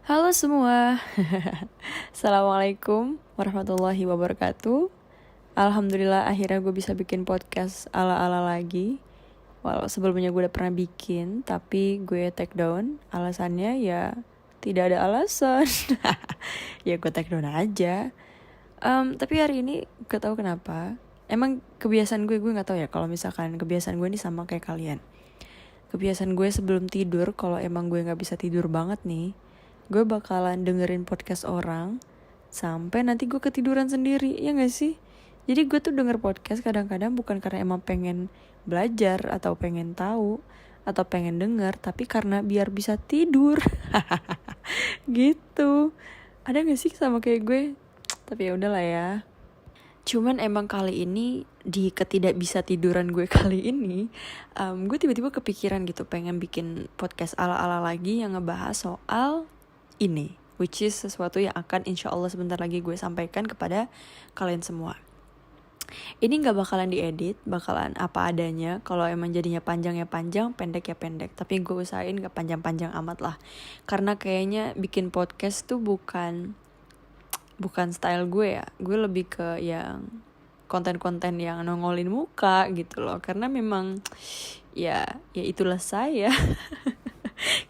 Halo semua. Assalamualaikum warahmatullahi wabarakatuh. Alhamdulillah akhirnya gue bisa bikin podcast ala-ala lagi. Walau sebelumnya gue udah pernah bikin, tapi gue take down. Alasannya ya tidak ada alasan. Ya gue take down aja. Tapi hari ini gak tahu kenapa. Emang kebiasaan gue gak tahu ya. Kalau misalkan kebiasaan gue ini sama kayak kalian. Kebiasaan gue sebelum tidur, kalau emang gue gak bisa tidur banget nih, gue bakalan dengerin podcast orang sampai nanti gue ketiduran sendiri, ya gak sih? Jadi gue tuh denger podcast kadang-kadang bukan karena emang pengen belajar atau pengen tahu atau pengen denger, tapi karena biar bisa tidur. Gitu. Ada gak sih sama kayak gue? Tapi ya udahlah ya. Cuman emang kali ini di ketidak bisa tiduran gue kali ini, gue tiba-tiba kepikiran gitu pengen bikin podcast ala-ala lagi yang ngebahas soal ini, which is sesuatu yang akan insya Allah sebentar lagi gue sampaikan kepada kalian semua. Ini gak bakalan diedit, bakalan apa adanya. Kalau emang jadinya panjang ya panjang, pendek ya pendek. Tapi gue usahain gak panjang-panjang amat lah. Karena kayaknya bikin podcast tuh bukan style gue ya. Gue lebih ke yang konten-konten yang nongolin muka gitu loh. Karena memang ya itulah saya.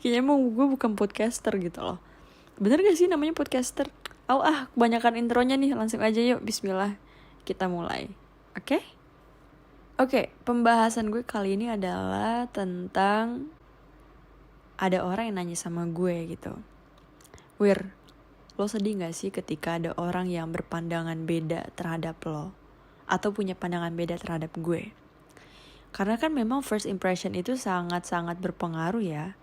Kayaknya emang gue bukan podcaster gitu loh. Bener gak sih namanya podcaster? Kebanyakan intronya nih. Langsung aja yuk, bismillah. Kita mulai. Oke? Oke, pembahasan gue kali ini adalah tentang ada orang yang nanya sama gue gitu. Wir, lo sedih gak sih ketika ada orang yang berpandangan beda terhadap lo? Atau punya pandangan beda terhadap gue? Karena kan memang first impression itu sangat-sangat berpengaruh ya.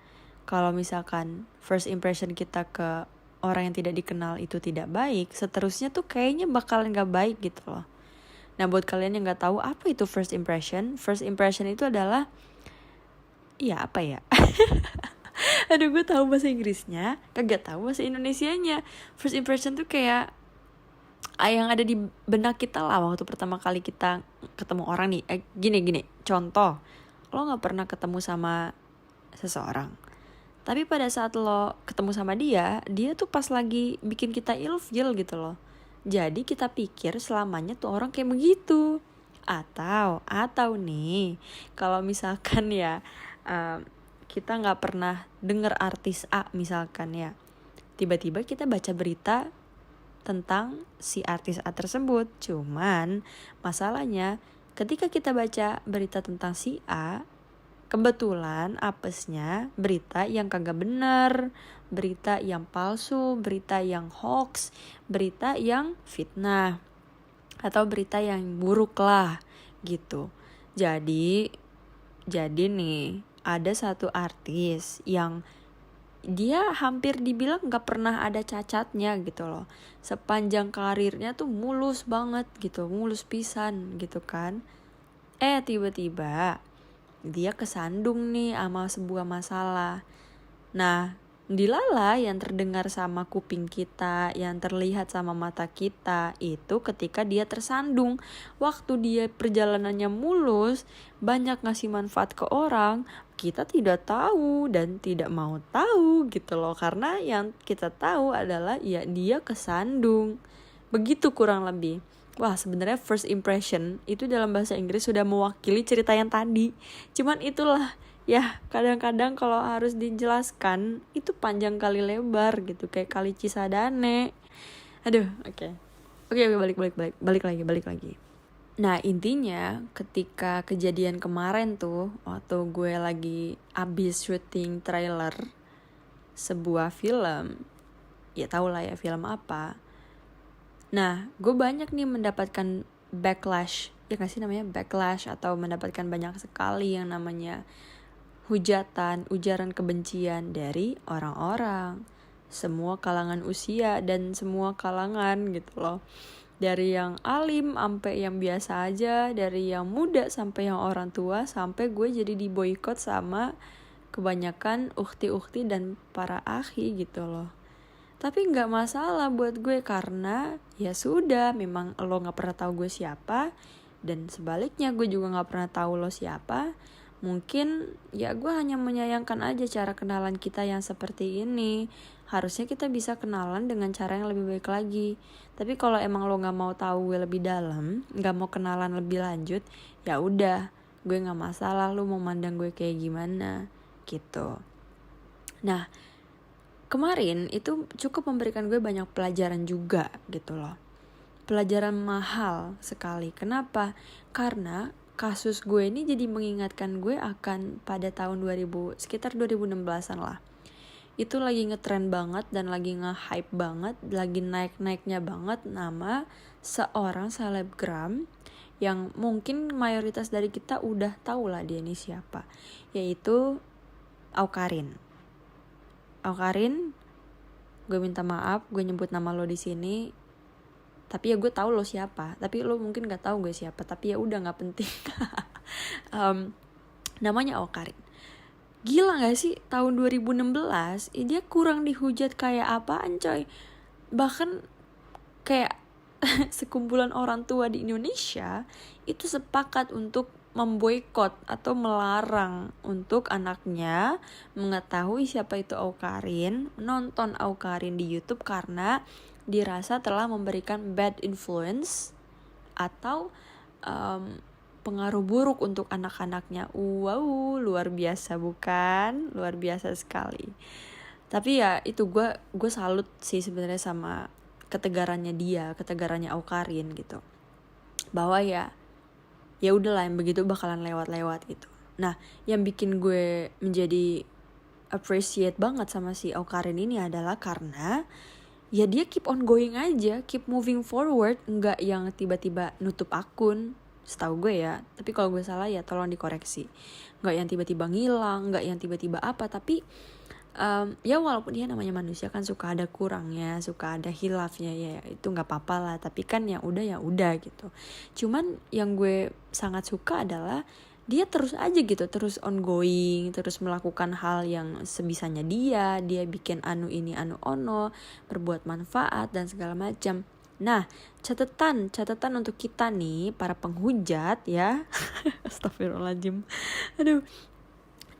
Kalau misalkan first impression kita ke orang yang tidak dikenal itu tidak baik, seterusnya tuh kayaknya bakalan gak baik gitu loh. Nah buat kalian yang gak tahu apa itu first impression itu adalah, ya apa ya? Aduh, gue tahu bahasa Inggrisnya, kagak tahu bahasa Indonesianya. First impression tuh kayak yang ada di benak kita lah waktu pertama kali kita ketemu orang nih. Gini, contoh, lo gak pernah ketemu sama seseorang, tapi pada saat lo ketemu sama dia tuh pas lagi bikin kita ilfil gitu loh. Jadi kita pikir selamanya tuh orang kayak begitu. Atau nih, kalau misalkan ya kita gak pernah denger artis A misalkan ya, tiba-tiba kita baca berita tentang si artis A tersebut. Cuman masalahnya ketika kita baca berita tentang si A, kebetulan apesnya berita yang kagak bener, berita yang palsu, berita yang hoax, berita yang fitnah, atau berita yang buruk lah gitu. Jadi nih ada satu artis yang dia hampir dibilang gak pernah ada cacatnya gitu loh. Sepanjang karirnya tuh mulus banget gitu, mulus pisan gitu kan. Tiba-tiba dia kesandung nih sama sebuah masalah. Nah, dilala yang terdengar sama kuping kita, yang terlihat sama mata kita, itu ketika dia tersandung. Waktu dia perjalanannya mulus, banyak ngasih manfaat ke orang, kita tidak tahu dan tidak mau tahu gitu loh. Karena yang kita tahu adalah ya dia kesandung. Begitu kurang lebih. Wah, sebenarnya first impression itu dalam bahasa Inggris sudah mewakili cerita yang tadi. Cuman itulah ya, kadang-kadang kalau harus dijelaskan itu panjang kali lebar gitu, kayak kali Cisadane. Aduh, oke, balik lagi. Nah, intinya ketika kejadian kemarin tuh, waktu gue lagi abis syuting trailer sebuah film, ya tau lah ya film apa. Nah, gue banyak nih mendapatkan backlash, ya gak sih namanya backlash, atau mendapatkan banyak sekali yang namanya hujatan, ujaran kebencian dari orang-orang, semua kalangan usia dan semua kalangan gitu loh. Dari yang alim sampai yang biasa aja, dari yang muda sampai yang orang tua, sampai gue jadi diboikot sama kebanyakan ukhti-ukhti dan para akhi gitu loh. Tapi gak masalah buat gue karena ya sudah, memang lo gak pernah tahu gue siapa, dan sebaliknya gue juga gak pernah tahu lo siapa. Mungkin ya gue hanya menyayangkan aja cara kenalan kita yang seperti ini. Harusnya kita bisa kenalan dengan cara yang lebih baik lagi. Tapi kalau emang lo gak mau tahu gue lebih dalam, gak mau kenalan lebih lanjut, ya udah, gue gak masalah lo mau mandang gue kayak gimana gitu. Nah, kemarin itu cukup memberikan gue banyak pelajaran juga gitu loh. Pelajaran mahal sekali. Kenapa? Karena kasus gue ini jadi mengingatkan gue akan pada tahun 2000, sekitar 2016an lah. Itu lagi ngetrend banget dan lagi nge-hype banget, lagi naik-naiknya banget nama seorang selebgram yang mungkin mayoritas dari kita udah tahu lah dia ini siapa, yaitu Awkarin. Awkarin, gue minta maaf gue nyebut nama lo di sini, tapi ya gue tahu lo siapa, tapi lo mungkin gak tahu gue siapa, tapi ya udah nggak penting. Namanya Awkarin. Gila gak sih, tahun 2016 dia kurang dihujat kayak apaan coy. Bahkan kayak sekumpulan orang tua di Indonesia itu sepakat untuk memboikot atau melarang untuk anaknya mengetahui siapa itu Awkarin, nonton Awkarin di YouTube karena dirasa telah memberikan bad influence atau pengaruh buruk untuk anak-anaknya. Wow, luar biasa bukan? Luar biasa sekali. Tapi ya itu gue salut sih sebenarnya sama ketegarannya dia, ketegarannya Awkarin gitu. Bahwa ya udahlah yang begitu bakalan lewat-lewat gitu. Nah, yang bikin gue menjadi appreciate banget sama si Awkarin ini adalah karena ya dia keep on going aja, keep moving forward, enggak yang tiba-tiba nutup akun. Setahu gue ya, tapi kalau gue salah ya tolong dikoreksi. Nggak yang tiba-tiba ngilang, nggak yang tiba-tiba apa, tapi ya walaupun dia namanya manusia kan suka ada kurangnya, suka ada hilafnya, ya itu nggak apa-apa lah. Tapi kan ya udah gitu. Cuman yang gue sangat suka adalah dia terus aja gitu, terus ongoing, terus melakukan hal yang sebisanya dia bikin anu ini anu ono, berbuat manfaat dan segala macam. Nah, catatan untuk kita nih, para penghujat ya. Astagfirullahaladzim. Aduh.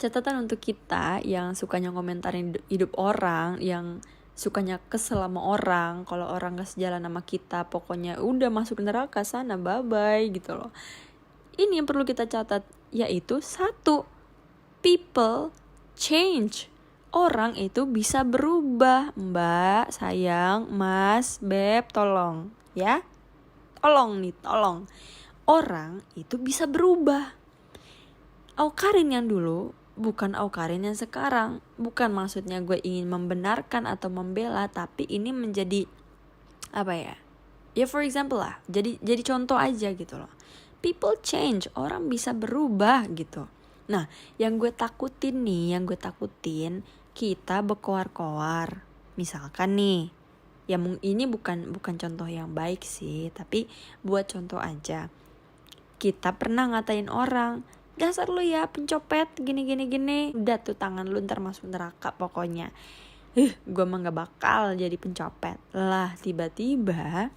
Catatan untuk kita yang sukanya komentarin hidup orang, yang sukanya kesel sama orang, kalau orang gak sejalan sama kita, pokoknya udah masuk neraka sana, bye-bye gitu loh. Ini yang perlu kita catat, yaitu 1, people change. Orang itu bisa berubah, mbak, sayang, mas, beb, tolong ya. Tolong. Orang itu bisa berubah. Awkarin yang dulu bukan Awkarin yang sekarang. Bukan maksudnya gue ingin membenarkan atau membela, tapi ini menjadi apa ya? Ya for example lah, jadi contoh aja gitu loh. People change, orang bisa berubah gitu. Nah, yang gue takutin kita berkoar-koar. Misalkan nih, ya ini bukan contoh yang baik sih, tapi buat contoh aja. Kita pernah ngatain orang, dasar lu ya pencopet gini. Udah tuh tangan lu ntar masuk neraka pokoknya. Gue mah gak bakal jadi pencopet. Lah tiba-tiba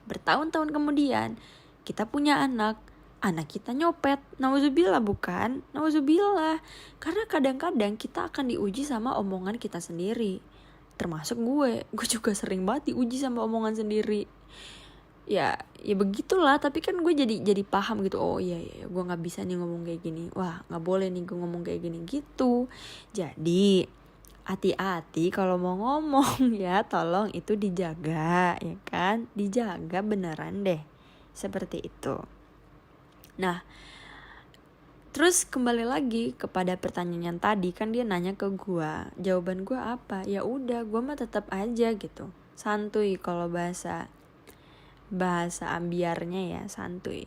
bertahun-tahun kemudian kita punya anak kita nyopet. Nauzubillah bukan? Nauzubillah. Karena kadang-kadang kita akan diuji sama omongan kita sendiri. Termasuk gue juga sering banget diuji sama omongan sendiri. Ya begitulah, tapi kan gue jadi paham gitu. Oh iya gue nggak bisa nih ngomong kayak gini, wah nggak boleh nih gue ngomong kayak gini gitu. Jadi hati-hati kalau mau ngomong ya, tolong itu dijaga ya kan, dijaga beneran deh, seperti itu. Nah, terus kembali lagi kepada pertanyaan yang tadi, kan dia nanya ke gue, jawaban gue apa? Ya udah, gue mah tetap aja gitu, santuy. Kalau bahasa ambiarnya ya santuy.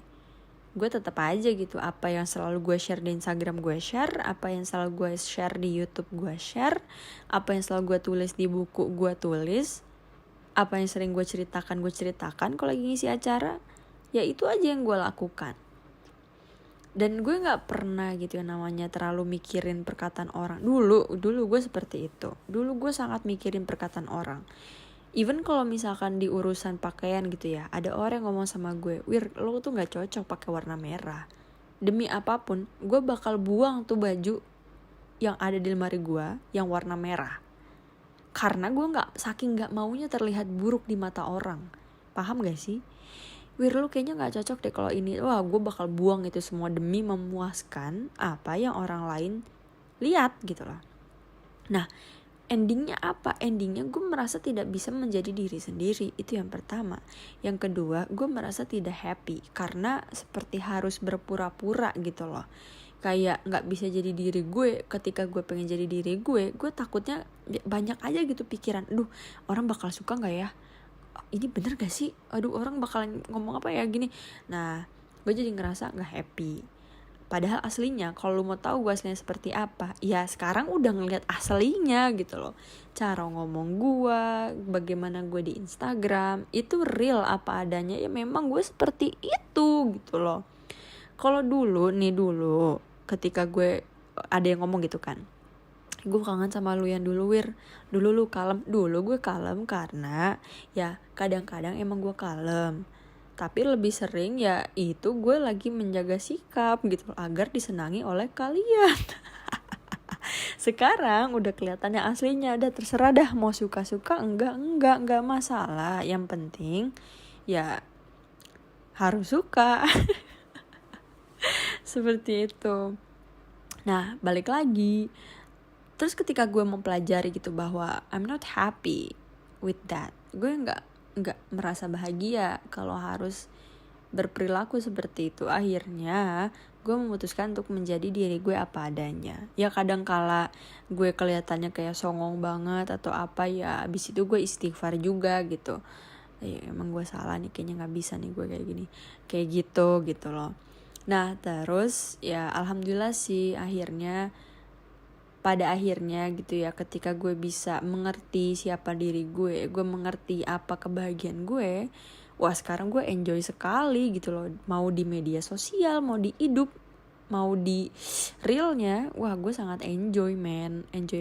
Gue tetap aja gitu, apa yang selalu gue share di Instagram gue share, apa yang selalu gue share di YouTube gue share, apa yang selalu gue tulis di buku gue tulis, apa yang sering gue ceritakan kalau lagi ngisi acara, ya itu aja yang gue lakukan. Dan gue gak pernah gitu yang namanya terlalu mikirin perkataan orang. Dulu gue seperti itu. Dulu gue sangat mikirin perkataan orang. Even kalau misalkan di urusan pakaian gitu ya, ada orang yang ngomong sama gue, Wir, lo tuh gak cocok pakai warna merah. demi apapun gue bakal buang tuh baju yang ada di lemari gue yang warna merah, karena gue saking nggak maunya terlihat buruk di mata orang. Paham gak sih? Wir, lu kayaknya gak cocok deh kalau ini. Wah, gue bakal buang itu semua demi memuaskan apa yang orang lain lihat gitu loh. Nah, endingnya apa? Endingnya gue merasa tidak bisa menjadi diri sendiri. Itu yang pertama. Yang kedua, gue merasa tidak happy karena seperti harus berpura-pura gitu loh. Kayak gak bisa jadi diri gue. Ketika gue pengen jadi diri gue takutnya banyak aja gitu pikiran. Aduh, orang bakal suka gak ya? Ini bener gak sih? Aduh, orang bakalan ngomong apa ya gini. Nah, gue jadi ngerasa gak happy. Padahal aslinya, kalau lu mau tahu gue aslinya seperti apa, ya sekarang udah ngeliat aslinya gitu loh. Cara ngomong gue, bagaimana gue di Instagram, itu real apa adanya. Ya memang gue seperti itu gitu loh. Kalau dulu ketika gue ada yang ngomong gitu kan, gue kangen sama lu yang dulu, Wir. Dulu lu kalem. Dulu gue kalem karena ya kadang-kadang emang gue kalem, tapi lebih sering ya itu gue lagi menjaga sikap gitu agar disenangi oleh kalian. Sekarang udah kelihatannya aslinya. Udah terserah dah, mau suka-suka enggak masalah. Yang penting ya harus suka. Seperti itu. Nah, balik lagi. Terus ketika gue mempelajari gitu bahwa I'm not happy with that, gue nggak merasa bahagia kalau harus berperilaku seperti itu. Akhirnya gue memutuskan untuk menjadi diri gue apa adanya. Ya kadang kala gue kelihatannya kayak songong banget atau apa, ya abis itu gue istighfar juga gitu. Ya emang gue salah nih, kayaknya nggak bisa nih gue kayak gini, kayak gitu loh. Nah terus ya alhamdulillah sih pada akhirnya gitu ya, ketika gue bisa mengerti siapa diri gue mengerti apa kebahagiaan gue, wah sekarang gue enjoy sekali gitu loh. Mau di media sosial, mau di hidup, mau di realnya, wah gue sangat enjoy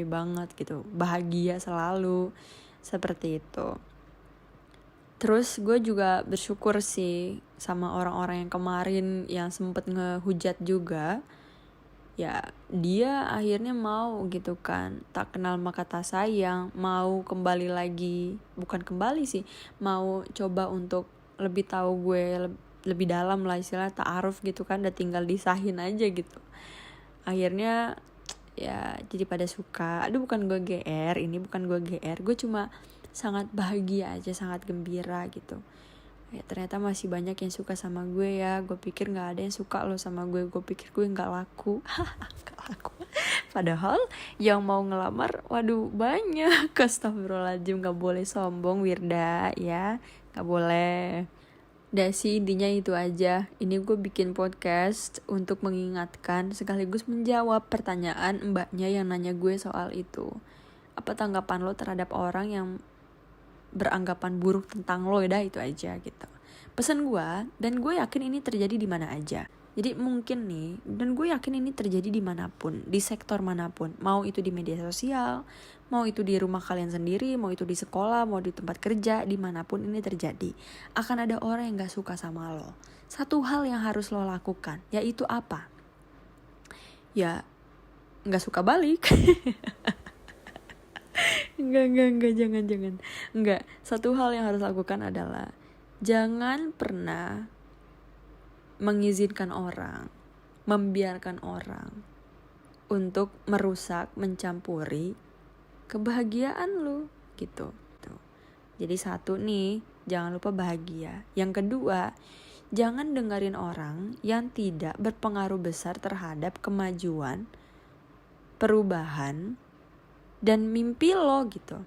banget gitu, bahagia selalu, seperti itu. Terus gue juga bersyukur sih sama orang-orang yang kemarin yang sempet ngehujat juga. Ya dia akhirnya mau gitu kan, tak kenal maka tak sayang, mau kembali lagi, bukan kembali sih, mau coba untuk lebih tahu gue lebih dalam lah, istilah ta'aruf gitu kan, udah tinggal disahin aja gitu. Akhirnya ya jadi pada suka. Aduh, bukan gue GR, gue cuma sangat bahagia aja, sangat gembira gitu. Ya ternyata masih banyak yang suka sama gue ya. Gue pikir gak ada yang suka loh sama gue. Gue pikir gue gak laku. Gak laku. Padahal yang mau ngelamar, waduh banyak. Astagfirullahaladzim, gak boleh sombong Wirda ya. Gak boleh. Udah sih, intinya itu aja. Ini gue bikin podcast untuk mengingatkan sekaligus menjawab pertanyaan mbaknya yang nanya gue soal itu. Apa tanggapan lo terhadap orang yang beranggapan buruk tentang lo? Dah itu aja gitu pesan gue, dan gue yakin ini terjadi di mana aja. Jadi mungkin nih, dan gue yakin ini terjadi dimanapun, di sektor manapun, mau itu di media sosial, mau itu di rumah kalian sendiri, mau itu di sekolah, mau di tempat kerja, dimanapun ini terjadi, akan ada orang yang gak suka sama lo. Satu hal yang harus lo lakukan, yaitu apa? Ya gak suka balik. Enggak, jangan. Enggak, satu hal yang harus lakukan adalah jangan pernah mengizinkan orang, membiarkan orang untuk merusak, mencampuri kebahagiaan lu gitu. Jadi satu nih, jangan lupa bahagia. Yang kedua, jangan dengerin orang yang tidak berpengaruh besar terhadap kemajuan, perubahan, dan mimpi lo gitu.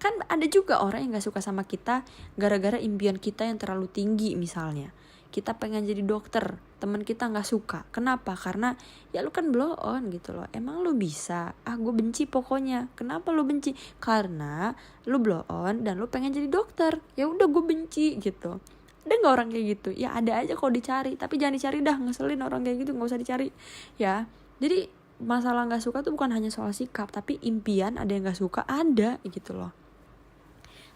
Kan ada juga orang yang gak suka sama kita gara-gara impian kita yang terlalu tinggi. Misalnya kita pengen jadi dokter, teman kita gak suka. Kenapa? Karena ya lu kan blow on gitu loh. Emang lu bisa? Gue benci pokoknya. Kenapa lu benci? Karena lu blow on dan lu pengen jadi dokter. Ya udah, gue benci gitu. Ada gak orang kayak gitu? Ya ada aja kalau dicari, tapi jangan dicari dah, ngeselin orang kayak gitu, gak usah dicari ya. Jadi masalah gak suka tuh bukan hanya soal sikap, tapi impian ada yang gak suka, ada gitu loh.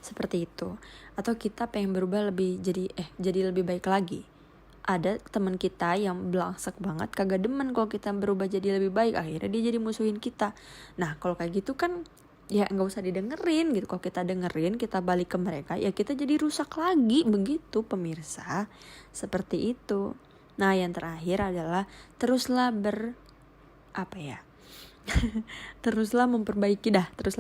Seperti itu. Atau kita pengen berubah jadi lebih baik lagi, ada teman kita yang belangsek banget, kagak demen kalau kita berubah jadi lebih baik, akhirnya dia jadi musuhin kita. Nah kalau kayak gitu kan ya nggak usah didengerin gitu. Kalau kita dengerin, kita balik ke mereka, ya kita jadi rusak lagi. Begitu pemirsa, seperti itu. Nah yang terakhir adalah teruslah teruslah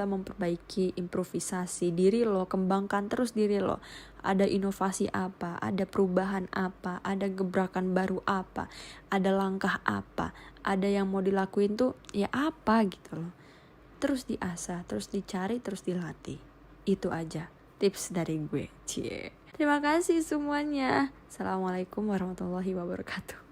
memperbaiki improvisasi diri lo, kembangkan terus diri lo. Ada inovasi apa, ada perubahan apa, ada gebrakan baru apa, ada langkah apa, ada yang mau dilakuin tuh ya apa gitu loh. Terus diasah, terus dicari, terus dilatih. Itu aja tips dari gue. Cie. Terima kasih semuanya. Assalamualaikum warahmatullahi wabarakatuh.